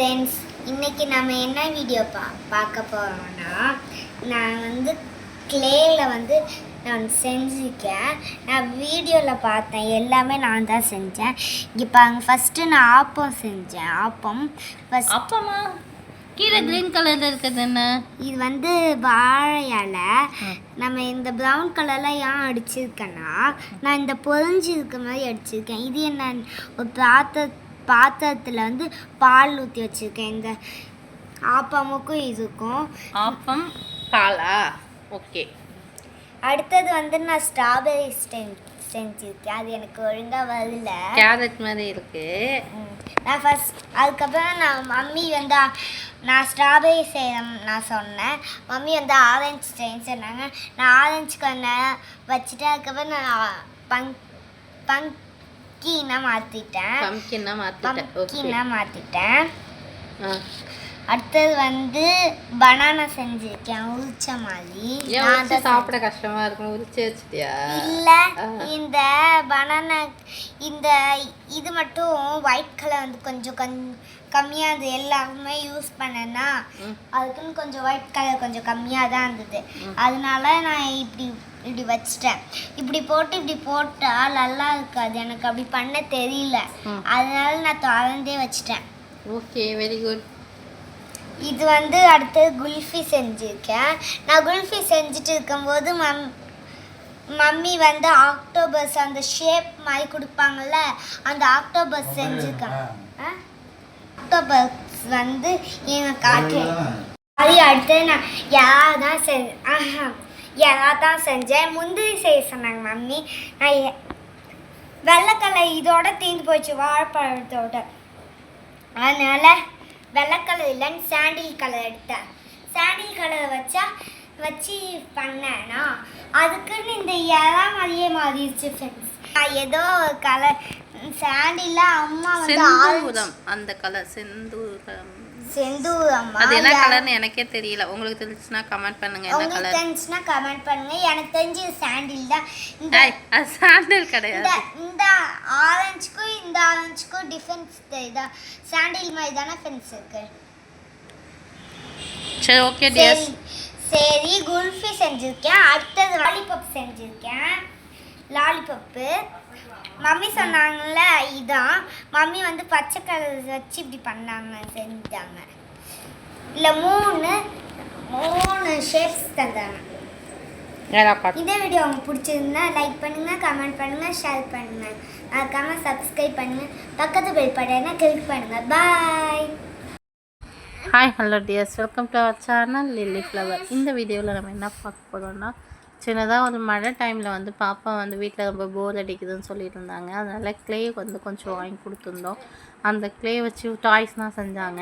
Friends, இன்றைக்கி நம்ம என்ன வீடியோ பார்க்க போகிறோம்னா, நான் வந்து கிளேயில் நான் செஞ்சுருக்கேன். நான் வீடியோவில் பார்த்தேன், எல்லாமே நான் தான் செஞ்சேன். இங்கே பாருங்க, ஃபஸ்ட்டு நான் ஆப்பம் செஞ்சேன். அப்பமா கீழே க்ரீன் கலரில் இருக்கிறது என்ன? இது வாழை இலை. நம்ம இந்த ப்ரௌன் கலரில் ஏன் அடிச்சிருக்கேன்னா, நான் இந்த பொறிஞ்சு இருக்க மாதிரி அடிச்சிருக்கேன். இது என்ன, ஒரு பாத்திரத்தில் பால் ஊற்றி வச்சுருக்கேன். இந்த ஆப்பமுக்கும் இதுக்கும் ஆப்பம் பாலா? ஓகே. அடுத்தது நான் ஸ்ட்ராபெரி செஞ்சுருக்கேன். அது எனக்கு ஒழுங்காக வரல, கேரட் மாதிரி இருக்கு. நான் அதுக்கப்புறம் நான் மம்மி நான் ஸ்ட்ராபெரி செய்யணும் நான் சொன்னேன். மம்மி ஆரஞ்சு செய்ய சொன்னாங்க. நான் ஆரஞ்சு கொஞ்சம் வச்சுட்டு அதுக்கப்புறம் நான் பம்கினா மாற்றிட்டேன். அடுத்தது பனானா செஞ்சுருக்கேன், உரிச்ச மாதிரி. சாப்பிட கஷ்டமா இருக்கும், உரிச்சு வச்சுட்டியா? இல்லை, இந்த பனானா இது மட்டும் ஒயிட் கலர் கொஞ்சம் கம்மியாக இருந்தது. எல்லாருமே யூஸ் பண்ணேன்னா அதுக்குன்னு கொஞ்சம் ஒயிட் கலர் கொஞ்சம் கம்மியாக தான் இருந்தது. அதனால நான் இப்படி வச்சிட்டேன். இப்படி போட்டால் நல்லா இருக்காது, எனக்கு அப்படி பண்ண தெரியல. அதனால நான் திறந்தே வச்சிட்டேன். Okay, very good. இது அடுத்து குல்ஃபி செஞ்சுருக்கேன். நான் குல்ஃபி செஞ்சுட்டு இருக்கும்போது மம்மி ஆக்டோபஸ் அந்த ஷேப் மாதிரி கொடுப்பாங்கள்ல, அந்த ஆக்டோபஸ் செஞ்சுருக்கேன். ஆக்டோபஸ் எனக்கு காட்டுறேன். அது அடுத்து நான் யாராவது தான் செஞ்சேன். முந்திரி செய்ய சொன்னாங்க மம்மி. நான் வெள்ளைக்கல்லை இதோட தீர்ந்து போயிடுச்சு, வாழைப்பழத்தோட. அதனால் வெள்ளைக்கலர் இல்லைன்னு சாண்டில் கலர் எடுத்தேன். சாண்டில் கலர் வச்சு பண்ணேன்னா அதுக்குன்னு இந்த இலை மாதிரியே மாறிடுச்சு ஃப்ரெண்ட்ஸ். நான் ஏதோ கலர் சாண்டில் அம்மா அந்த கலர் செந்தூரம் அது என்ன கலர்னு எனக்கே தெரியல. உங்களுக்கு தெரிஞ்சுச்சுன்னா கமெண்ட் பண்ணுங்க. என்ன கலர் தெரிஞ்சுச்சுன்னா கமெண்ட் பண்ணுங்க. எனக்கு தெரிஞ்சு சாண்டில் தான். அது சாண்டில் கிடையாது. இந்த ஆரஞ்சுக்கும் டிஃபரன்ஸ் தெரியுதா? சாண்டில் மாதிரி தானே ஃப்ரெண்ட்ஸ் இருக்கு. சரி, ஓகே டியர். சரி, குல்ஃபி செஞ்சுருக்கேன். அடுத்தது லாலிபப் செஞ்சுருக்கேன். லாலிபப்பு மம்மி சொன்னாங்கல்ல, இதான் மம்மி பச்சை கலர் வச்சு இப்படி செஞ்சாங்க. இல்லை, மூணு ஷேப்ஸ் தந்தாங்க. இந்த வீடியோ உங்களுக்கு பிடிச்சிருந்தா லைக் பண்ணுங்க, கமெண்ட் பண்ணுங்க, ஷேர் பண்ணுங்க, மறக்காம சப்ஸ்கிரைப் பண்ணுங்க, பக்கத்து பெல் பட்டனை கிளிக் பண்ணுங்க. Bye. Hi, hello dears, welcome to our channel lily flower. இந்த வீடியோவில் நம்ம என்ன பார்க்க போகிறோம்னா, சின்னதாக ஒரு மழை டைமில் பாப்பா வீட்டில் ரொம்ப போர் அடிக்குதுன்னு சொல்லிட்டு இருந்தாங்க. அதனால் க்ளே கொஞ்சம் வாங்கி கொடுத்துருந்தோம். அந்த க்ளே வச்சு டாய்ஸ்லாம் செஞ்சாங்க.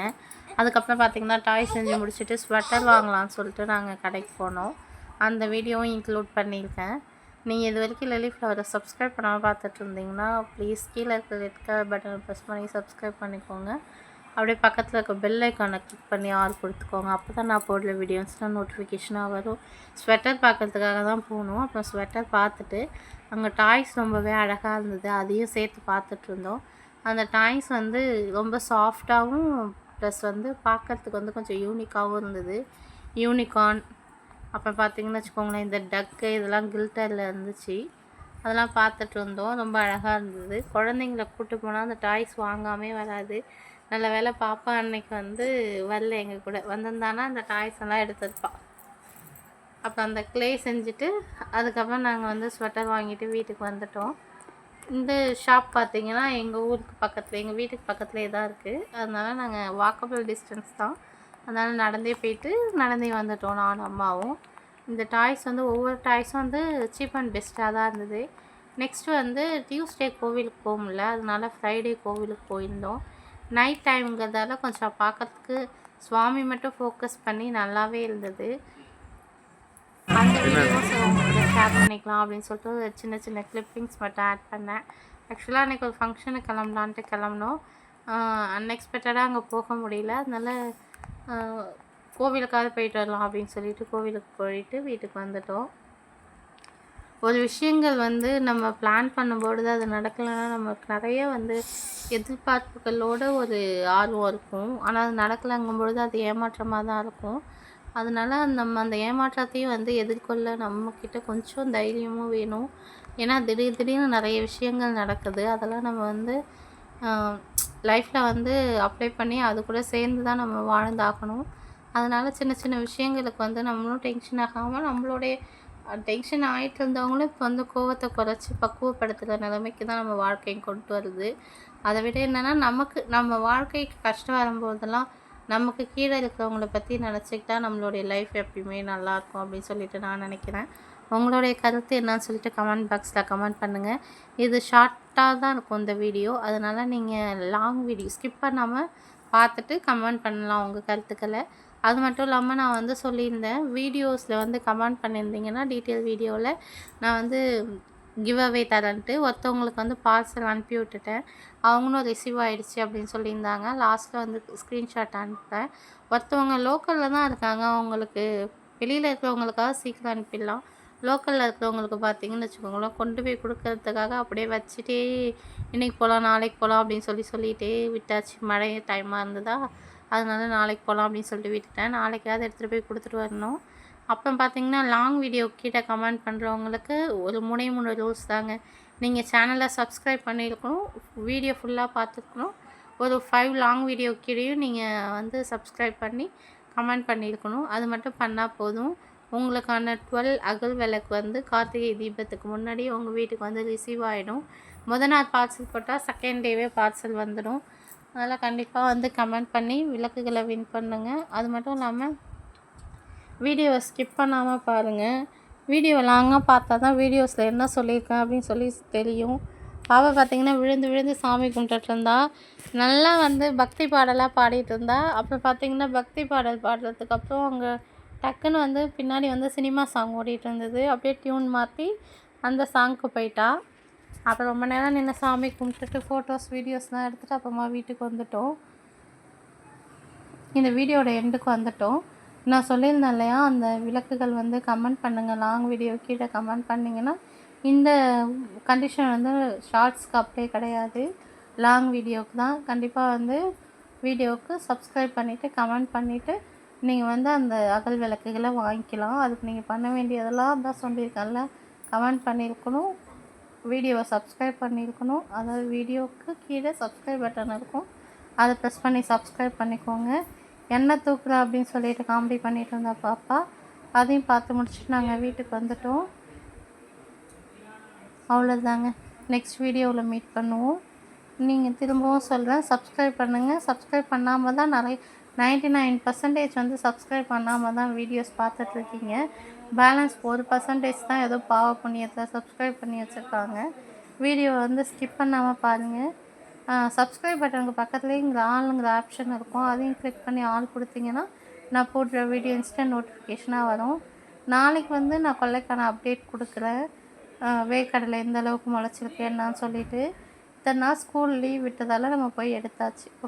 அதுக்கப்புறம் பார்த்திங்கன்னா டாய்ஸ் செஞ்சு முடிச்சுட்டு ஸ்வெட்டர் வாங்கலாம்னு சொல்லிட்டு நாங்கள் கடைக்கு போனோம். அந்த வீடியோவும் இன்க்ளூட் பண்ணியிருக்கேன். நீங்கள் இது வரைக்கும் லில்லி ஃப்ளவரை சப்ஸ்கிரைப் பண்ணாமல் பார்த்துட்டு இருந்தீங்கன்னா ப்ளீஸ் கீழே இருக்கிற ரெட் கலர் பட்டனை ப்ரெஸ் பண்ணி சப்ஸ்கிரைப் பண்ணிக்கோங்க. அப்படியே பக்கத்தில் இருக்க பெல் ஐக்கானை கிளிக் பண்ணி ஆல் கொடுத்துக்கோங்க. அப்போ தான் நான் போடுற வீடியோஸ்லாம் நோட்டிஃபிகேஷனாக வரும். ஸ்வெட்டர் பார்க்குறதுக்காக தான் போகணும். அப்புறம் ஸ்வெட்டர் பார்த்துட்டு அங்கே டாய்ஸ் ரொம்பவே அழகாக இருந்தது, அதையும் சேர்த்து பார்த்துட்டு இருந்தோம். அந்த டாய்ஸ் ரொம்ப சாஃப்டாகவும் ப்ளஸ் பார்க்குறதுக்கு கொஞ்சம் யூனிக்காகவும் இருந்தது. யூனிகார்ன், அப்புறம் பார்த்திங்கன்னு வச்சுக்கோங்களேன், இந்த டக்கு இதெல்லாம் கில்டரில் இருந்துச்சு. அதெல்லாம் பார்த்துட்டு இருந்தோம். ரொம்ப அழகாக இருந்தது. குழந்தைங்கள கூப்பிட்டு போனால் அந்த டாய்ஸ் வாங்காமே வராது. நல்ல வேலை பாப்பா அன்னைக்கு வரல, எங்கள் கூட வந்திருந்தானா அந்த டாய்ஸ் எல்லாம் எடுத்துருப்பாள். அப்போ அந்த க்ளே செஞ்சுட்டு அதுக்கப்புறம் நாங்கள் ஸ்வெட்டர் வாங்கிட்டு வீட்டுக்கு வந்துட்டோம். இந்த ஷாப் பார்த்திங்கன்னா எங்கள் ஊருக்கு பக்கத்தில், எங்கள் வீட்டுக்கு பக்கத்துலேயே தான் இருக்குது. அதனால் நாங்கள் வாக்கபிள் டிஸ்டன்ஸ் தான். அதனால் நடந்தே போயிட்டு நடந்தே வந்துட்டோம் நானும் அம்மாவும். இந்த டாய்ஸ் ஒவ்வொரு டாய்ஸும் சீப் அண்ட் பெஸ்ட்டாக தான் இருந்தது. நெக்ஸ்ட்டு டியூஸ்டே கோவிலுக்கு போக முடியல, அதனால ஃப்ரைடே கோவிலுக்கு போயிருந்தோம். நைட் டைம்ங்கிறதால கொஞ்சம் பார்க்கறதுக்கு சுவாமி மட்டும் ஃபோக்கஸ் பண்ணி நல்லாவே இருந்தது. அந்த வீடியோஸ் உங்கள்கிட்ட ஷேர் பண்ணிக்கலாம் அப்படின்னு சொல்லிட்டு சின்ன சின்ன கிளிப்பிங்ஸ் மட்டும் ஆட் பண்ணேன். ஆக்சுவலாக அன்றைக்கி ஒரு ஃபங்க்ஷனுக்கு கிளம்புனோம். அன்எக்ஸ்பெக்டடாக அங்கே போக முடியல. அதனால் கோவிலுக்காவது போயிட்டு வரலாம் அப்படின்னு சொல்லிட்டு கோவிலுக்கு போயிட்டு வீட்டுக்கு வந்துட்டோம். ஒரு விஷயங்கள் வந்து நம்ம பிளான் பண்ணும்பொழுது அது நடக்கலைன்னா நமக்கு நிறைய வந்து எதிர்பார்ப்புகளோட ஒரு ஆர்வம் இருக்கும். ஆனால் அது நடக்கலைங்கும்பொழுது அது ஏமாற்றமாக தான் இருக்கும். அதனால நம்ம அந்த ஏமாற்றத்தையும் வந்து எதிர்கொள்ள நம்மக்கிட்ட கொஞ்சம் தைரியமும் வேணும். ஏன்னா திடீர்னு நிறைய விஷயங்கள் நடக்குது. அதெல்லாம் நம்ம வந்து லைஃப்பில் வந்து அப்ளை பண்ணி அது கூட சேர்ந்து தான் நம்ம வாழ்ந்தாகணும். அதனால் சின்ன சின்ன விஷயங்களுக்கு வந்து நம்மளும் டென்ஷன் ஆகாமல் நம்மளுடைய டென்ஷன் ஆகிட்டு இருந்தவங்களும் இப்போ வந்து கோவத்தை குறைச்சி பக்குவப்படுத்துகிற நிலைமைக்கு தான் நம்ம வாழ்க்கையை கொண்டு வருது. அதை விட என்னென்னா நம்ம வாழ்க்கைக்கு கஷ்டம் வரும்போதெல்லாம் நமக்கு கீழே இருக்கிறவங்கள பற்றி நினச்சிக்கிட்டா நம்மளுடைய லைஃப் எப்பயுமே நல்லாயிருக்கும் அப்படின்னு சொல்லிட்டு நான் நினைக்கிறேன். உங்களுடைய கருத்து என்னன்னு சொல்லிட்டு கமெண்ட் பாக்ஸில் கமெண்ட் பண்ணுங்கள். இது ஷார்ட்டாக தான் இருக்கும் இந்த வீடியோ. அதனால் நீங்கள் லாங் வீடியோ ஸ்கிப் பண்ணாமல் பார்த்துட்டு கமெண்ட் பண்ணலாம் உங்கள் கருத்துக்களை. அது மட்டும் இல்லாமல் நான் வந்து சொல்லியிருந்தேன், வீடியோஸில் வந்து கமெண்ட் பண்ணியிருந்தீங்கன்னா டீட்டெயில் வீடியோவில் நான் வந்து கிவ் அவே தரேன்ட்டு ஒருத்தவங்களுக்கு வந்து பார்சல் அனுப்பி விட்டுட்டேன். அவங்களும் ரிசீவ் ஆகிடுச்சு அப்படின்னு சொல்லியிருந்தாங்க. லாஸ்ட்டில் வந்து ஸ்க்ரீன்ஷாட் அனுப்புகிறேன். ஒருத்தவங்க லோக்கலில் தான் இருக்காங்க. அவங்களுக்கு வெளியில் இருக்கிறவங்களுக்காக சீக்கிரம் அனுப்பிடலாம். லோக்கலில் இருக்கிறவங்களுக்கு பார்த்தீங்கன்னு வச்சுக்கோங்களேன், கொண்டு போய் கொடுக்கறதுக்காக அப்படியே வச்சுட்டே இன்றைக்கி போகலாம் நாளைக்கு போகலாம் அப்படின்னு சொல்லிகிட்டே விட்டாச்சு. மழை டைமாக இருந்ததா, அதனால நாளைக்கு போகலாம் அப்படின்னு சொல்லிட்டு விட்டுட்டேன். நாளைக்காவது எடுத்துகிட்டு போய் கொடுத்துட்டு வரணும். அப்புறம் பார்த்தீங்கன்னா லாங் வீடியோ கீழே கமெண்ட் பண்ணுறவங்களுக்கு ஒரு 3 ரூல்ஸ் தாங்க. நீங்கள் சேனலை சப்ஸ்கிரைப் பண்ணியிருக்கணும், வீடியோ ஃபுல்லாக பார்த்துருக்கணும், ஒரு 5 லாங் வீடியோ கீழேயும் நீங்கள் வந்து சப்ஸ்கிரைப் பண்ணி கமெண்ட் பண்ணியிருக்கணும். அது மட்டும் பண்ணால் போதும். உங்களுக்கான 12 அகல் விளக்கு வந்து கார்த்திகை தீபத்துக்கு முன்னாடி உங்கள் வீட்டுக்கு வந்து ரிசீவ் ஆகிடும். முதல் நாள் பார்சல் போட்டால் செகண்ட் டேவே பார்சல் வந்துடும். அதனால் கண்டிப்பாக வந்து கமெண்ட் பண்ணி விளக்குகளை வின் பண்ணுங்கள். அது மட்டும் இல்லாமல் வீடியோவை ஸ்கிப் பண்ணாமல் பாருங்கள். வீடியோ லாங்காக பார்த்தா தான் வீடியோஸில் என்ன சொல்லியிருக்கேன் அப்படின்னு சொல்லி தெரியும். பாப்பா பார்த்திங்கன்னா விழுந்து சாமி கும்பிட்டுட்டு இருந்தா. நல்லா வந்து பக்தி பாடலாக பாடிட்டு இருந்தா. அப்புறம் பார்த்திங்கன்னா பக்தி பாடல் பாடுறதுக்கப்புறம் அங்கே டக்குன்னு வந்து பின்னாடி வந்து சினிமா சாங் ஓடிட்டு இருந்தது. அப்படியே டியூன் மாற்றி அந்த சாங்க்கு போயிட்டா. அப்புறம் ரொம்ப நேரம் நின்று சாமி கும்பிட்டுட்டு ஃபோட்டோஸ் வீடியோஸ்லாம் எடுத்துகிட்டு அப்புறமா வீட்டுக்கு வந்துட்டோம். இந்த வீடியோட எண்டுக்கு வந்துட்டோம். நான் சொல்லியிருந்தேன் இல்லையா, அந்த விளக்குகள் வந்து கமெண்ட் பண்ணுங்கள். லாங் வீடியோ கீழே கமெண்ட் பண்ணிங்கன்னா இந்த கண்டிஷன் வந்து ஷார்ட்ஸ்க்கு அப்படியே கிடையாது, லாங் வீடியோவுக்கு தான். கண்டிப்பாக வந்து வீடியோவுக்கு சப்ஸ்கிரைப் பண்ணிவிட்டு கமெண்ட் பண்ணிவிட்டு நீங்கள் வந்து அந்த அகல் விளக்குகளை வாங்கிக்கலாம். அதுக்கு நீங்கள் பண்ண வேண்டியதெல்லாம் தான் சொல்லியிருக்கேன்ல, கமெண்ட் பண்ணியிருக்கணும், வீடியோவை சப்ஸ்கிரைப் பண்ணியிருக்கணும். அதாவது வீடியோவுக்கு கீழே சப்ஸ்கிரைப் பட்டன் இருக்கும், அதை ப்ரெஸ் பண்ணி சப்ஸ்கிரைப் பண்ணிக்கோங்க. எண்ணெய் தூக்குறா அப்படின்னு சொல்லிட்டு காமெடி பண்ணிகிட்டு இருந்தா பாப்பா. அதையும் பார்த்து முடிச்சுட்டு நாங்கள் வீட்டுக்கு வந்துட்டோம். அவ்வளோதாங்க. நெக்ஸ்ட் வீடியோவில் மீட் பண்ணுவோம். நீங்கள் திரும்பவும் சொல்கிறேன், சப்ஸ்கிரைப் பண்ணுங்கள். சப்ஸ்கிரைப் பண்ணாமல் தான் 99% வந்து சப்ஸ்கிரைப் பண்ணாமல் தான் வீடியோஸ் பார்த்துட்ருக்கீங்க. பேலன்ஸ் 1% தான் ஏதோ பாவ புண்ணியத்தை சப்ஸ்கிரைப் பண்ணி வச்சுருக்காங்க. வீடியோவை வந்து ஸ்கிப் பண்ணாமல் பாருங்கள். சப்ஸ்கிரைப் பட்டனுக்கு பக்கத்துலேயே ஆளுங்கிற ஆப்ஷன் இருக்கும், அதையும் கிளிக் பண்ணி ஆள் கொடுத்தீங்கன்னா நான் போடுற வீடியோ இன்ஸ்டன்ட் நோட்டிஃபிகேஷனாக வரும். நாளைக்கு வந்து நான் கொல்லைக்கான அப்டேட் கொடுக்குறேன். வேர்க்கடலை எந்த அளவுக்கு முளைச்சிருக்கு என்னான்னு சொல்லிவிட்டு. இத்தனை நாள் ஸ்கூல் லீவ் விட்டதால் நம்ம போய் எடுத்தாச்சு. ஓகே.